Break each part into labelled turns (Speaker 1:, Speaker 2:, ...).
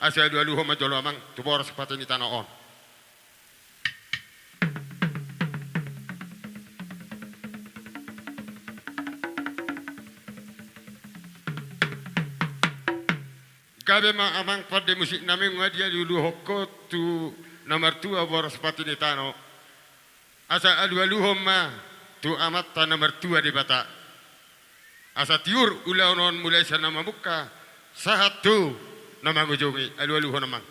Speaker 1: asa dua luho majolo amang tubor sepatu ni tanah on. Gabe ma amang pada musik nami ngadia dulu hoko tu nomor 2 bor sepatu ni tano. Asa adua luho ma tu amat ta nomor 2 di bata. Asa tiur ulah non mulai sana mamuka sahat tu nama ngujungi adua luho namang.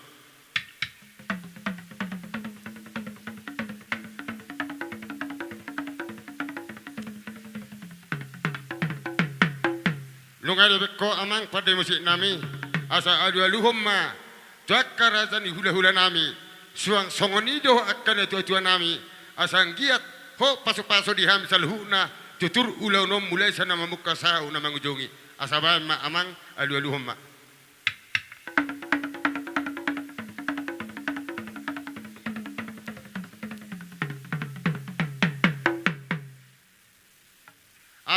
Speaker 1: Lunga beko amang pada musik nami. Asa adua luhom ma tuakar azani hula-hula nami suang songonido akan tua-tua nami asang giat ho paso-paso di ham salhuna tutur ulau nom mulai sana mamuka sau na mangujungi asa ba ma amang adua luhom ma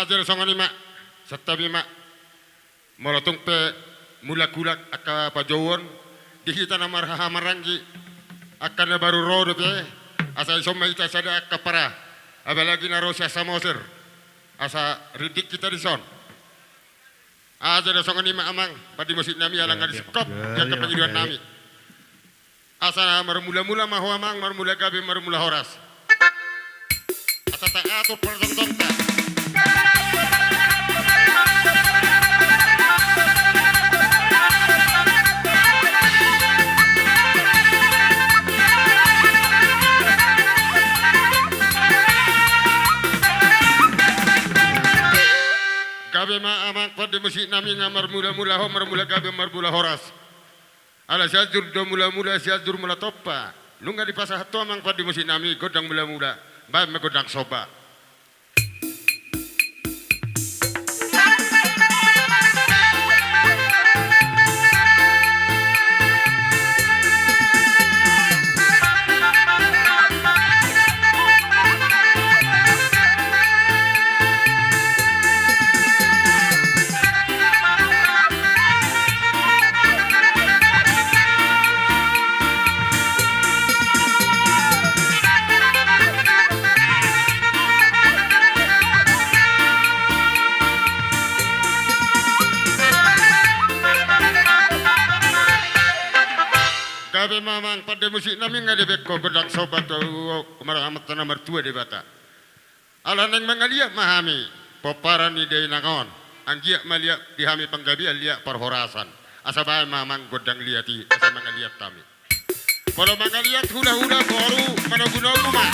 Speaker 1: ajar songoni ma satabi ma molotung pe mulak-kulak aka pajawon dihita na marhamaranggi akan na baru rodo pe asa isoma ita sada aka para abalagi na rosya samoser asa ridik kita di son aja na songan ima amang padi musik nami alang di skop ya kepengiduan nami asa marmula-mula mahu amang marmula gabe marmula horas asa tak atur pertentong gabe ma amang pada musik nami ngamar mula-mula ho marmula gabe marmula horas ala syajur do mula-mula syajur mula topa lunga di pasah tu amang pada musik nami godang mula-mula ba me godang soba gabe mamang pada musik nami ngade beko godang sobat marang amat nomor 2 di bata ala neng mangalia mahami poparan ni dei nangon anggia malia dihami panggabi alia perhorasan asa bae mamang godang liati asa mangaliat tami kalau mangaliat hula-hula baru managuna kuma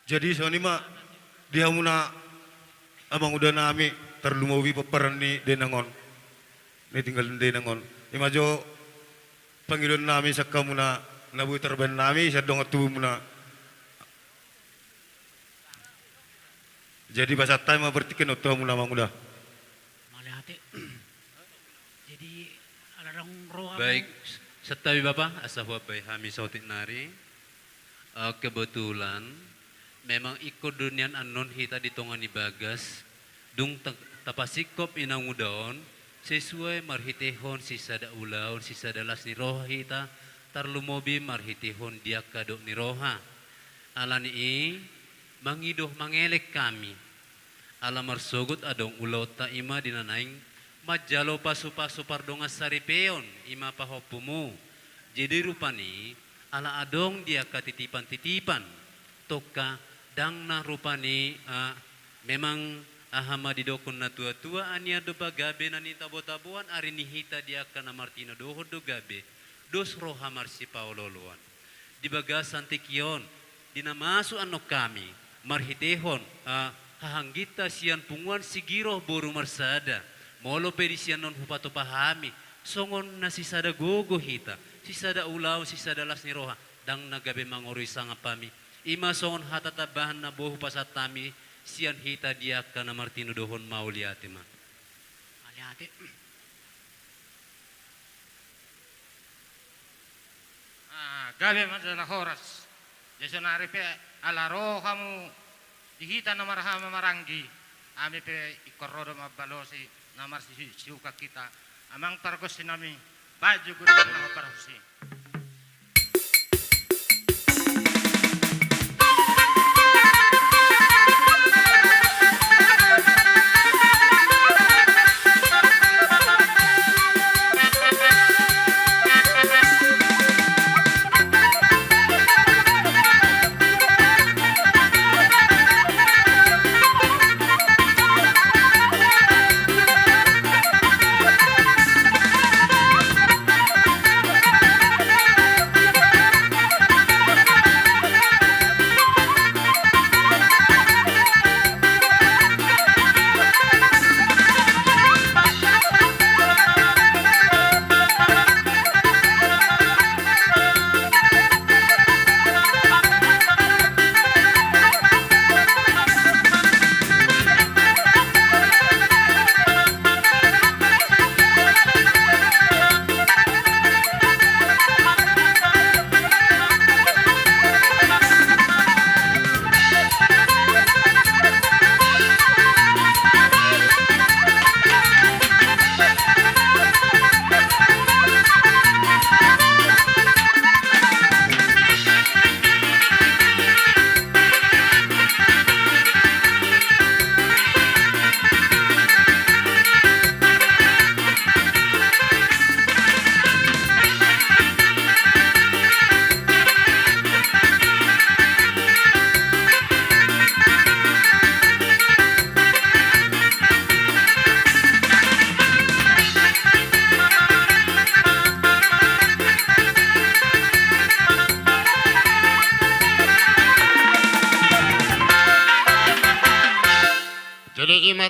Speaker 2: Jadi soni mak dia muna abang udah nami terlumowi peperan ni denangon. Ni tinggal denangon. Imajo pangilon nami sakka muna nabu terben nami sadong atu muna. Jadi bahasa time bertikin otoh muna manguda.
Speaker 3: Malihati. Jadi alarang roh
Speaker 4: Baik, setawi Bapak, asahwabai hami sautik nari. Kebetulan memang ikut dunian anon hita ditongani bagas dung tapasikop inang udaon sesuai marhitehon sisada ulaon sisada las ni roha hita tarlumobi marhitehon dia kadok ni roha alani mangidoh mangelek kami ala marsogot adong ulaw ta ima dinanaing majalo pasu-pasu pardonga saripeon ima pahopumu jadi rupani ala adong dia katitipan-titipan toka dang na rupani memang ahama didokon na tua-tua ania do bagabe na ni tabo-tabuan ari ni hita dia kana martina dohod do gabe dos roha marsi paololoan di bagasan tikion dinamasu ano kami marhitehon hahanggita sian punguan sigiro boru marsada molo pedisian non hupato pahami songon na sisada gogo hita sisada ulaw sisada las ni roha dang nagabe mangoroy sanga pami ima songon hatatabahan na bohu pasatami sian hita dia kana martino dohon mauliati ma.
Speaker 3: Malihati.
Speaker 5: Gabe masalah horas. Jasonari pe alaro kamu dihita na marahama maranggi. Ami pe ikorodo mabalosi namar si siuka kita. Amang targos sinami baju guna na parahusi.
Speaker 1: Jadi imat